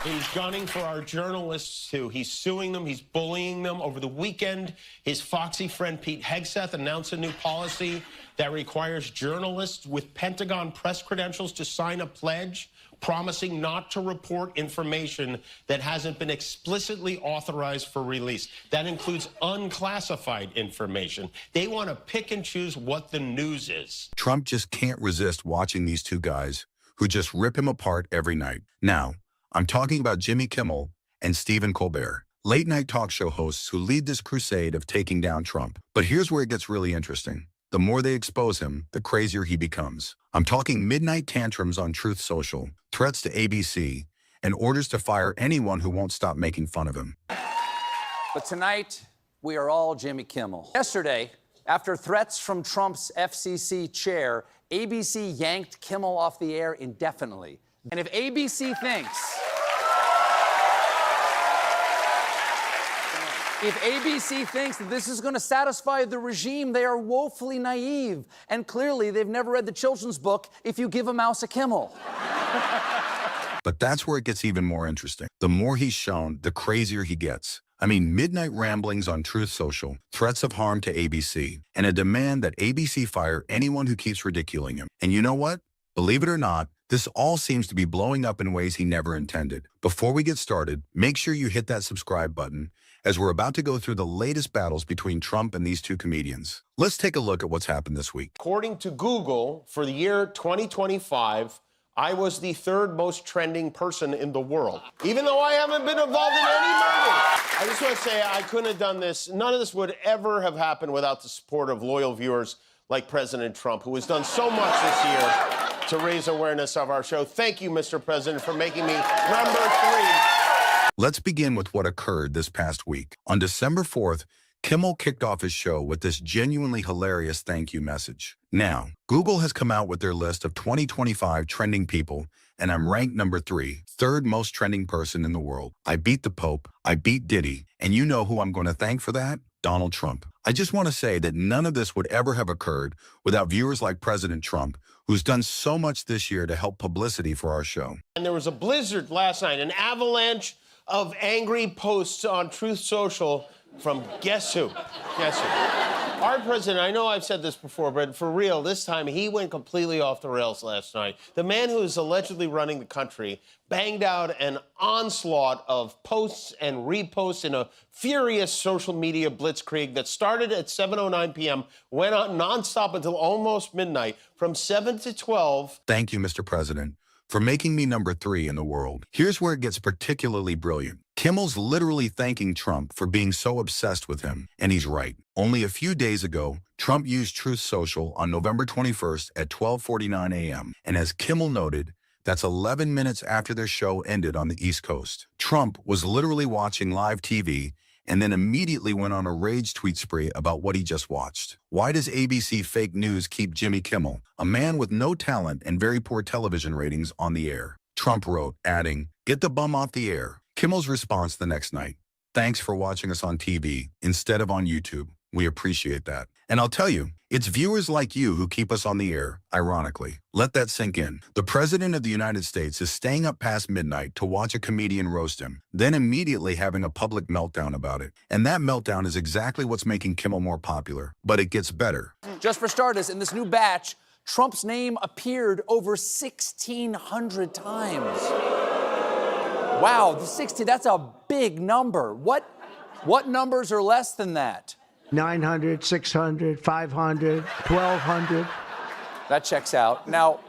He's gunning for our journalists, too. He's suing them. He's bullying them. Over the weekend, his foxy friend Pete Hegseth announced a new policy that requires journalists with Pentagon press credentials to sign a pledge promising not to report information that hasn't been explicitly authorized for release. That includes unclassified information. They want to pick and choose what the news is. Trump just can't resist watching these two guys who just rip him apart every night. Now, I'm talking about Jimmy Kimmel and Stephen Colbert, late-night talk show hosts who lead this crusade of taking down Trump. But here's where it gets really interesting. The more they expose him, the crazier he becomes. I'm talking midnight tantrums on Truth Social, threats to ABC, and orders to fire anyone who won't stop making fun of him. But tonight, we are all Jimmy Kimmel. Yesterday, after threats from Trump's FCC chair, ABC yanked Kimmel off the air indefinitely. And if ABC thinks... If ABC thinks that this is going to satisfy the regime, they are woefully naive. And clearly, they've never read the children's book, If You Give a Mouse a Kimmel. But that's where it gets even more interesting. The more he's shown, the crazier he gets. I mean, midnight ramblings on Truth Social, threats of harm to ABC, and a demand that ABC fire anyone who keeps ridiculing him. And you know what? Believe it or not, this all seems to be blowing up in ways he never intended. Before we get started, make sure you hit that subscribe button, as we're about to go through the latest battles between Trump and these two comedians. Let's take a look at what's happened this week. According to Google, for the year 2025, I was the third most trending person in the world, even though I haven't been involved in any murder. I just want to say I couldn't have done this. None of this would ever have happened without the support of loyal viewers like President Trump, who has done so much this year to raise awareness of our show. Thank you, Mr. President, for making me number 3. Let's begin with what occurred this past week. On December 4th, Kimmel kicked off his show with this genuinely hilarious thank you message. Now, Google has come out with their list of 2025 trending people, and I'm ranked number 3, third most trending person in the world. I beat the Pope, I beat Diddy, and you know who I'm going to thank for that? Donald Trump. I just want to say that none of this would ever have occurred without viewers like President Trump, who's done so much this year to help publicity for our show. And there was a blizzard last night, an avalanche of angry posts on Truth Social from guess who? Guess who? Our president, I know I've said this before, but for real, this time he went completely off the rails last night. The man who is allegedly running the country banged out an onslaught of posts and reposts in a furious social media blitzkrieg that started at 7:09 p.m., went on nonstop until almost midnight, from 7 to 12. Thank you, Mr. President, for making me number 3 in the world. Here's where it gets particularly brilliant. Kimmel's literally thanking Trump for being so obsessed with him, and he's right. Only a few days ago, Trump used Truth Social on November 21st at 12:49 a.m., and as Kimmel noted, that's 11 minutes after their show ended on the East Coast. Trump was literally watching live TV and then immediately went on a rage tweet spree about what he just watched. Why does ABC fake news keep Jimmy Kimmel, a man with no talent and very poor television ratings, on the air? Trump wrote, adding, "Get the bum off the air." Kimmel's response the next night, "Thanks for watching us on TV instead of on YouTube. We appreciate that. And I'll tell you, it's viewers like you who keep us on the air, ironically." Let that sink in. The President of the United States is staying up past midnight to watch a comedian roast him, then immediately having a public meltdown about it. And that meltdown is exactly what's making Kimmel more popular. But it gets better. Just for starters, in this new batch, Trump's name appeared over 1,600 times. Wow, the 16, that's a big number. What numbers are less than that? 900, 600, 500, 1,200. That checks out. Now,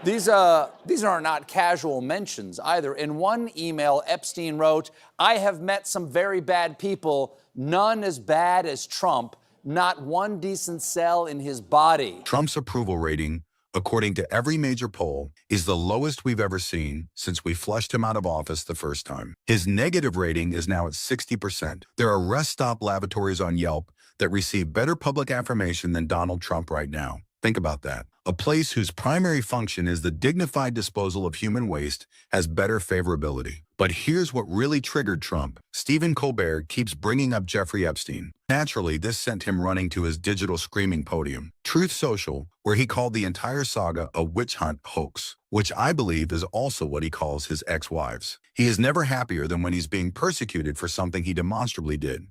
these are not casual mentions either. In one email, Epstein wrote, "I have met some very bad people, none as bad as Trump, not one decent cell in his body." Trump's approval rating, according to every major poll, is the lowest we've ever seen since we flushed him out of office the first time. His negative rating is now at 60%. There are rest stop lavatories on Yelp that receive better public affirmation than Donald Trump right now. Think about that. A place whose primary function is the dignified disposal of human waste has better favorability. But here's what really triggered Trump. Stephen Colbert keeps bringing up Jeffrey Epstein. Naturally, this sent him running to his digital screaming podium, Truth Social, where he called the entire saga a witch hunt hoax, which I believe is also what he calls his ex-wives. He is never happier than when he's being persecuted for something he demonstrably did.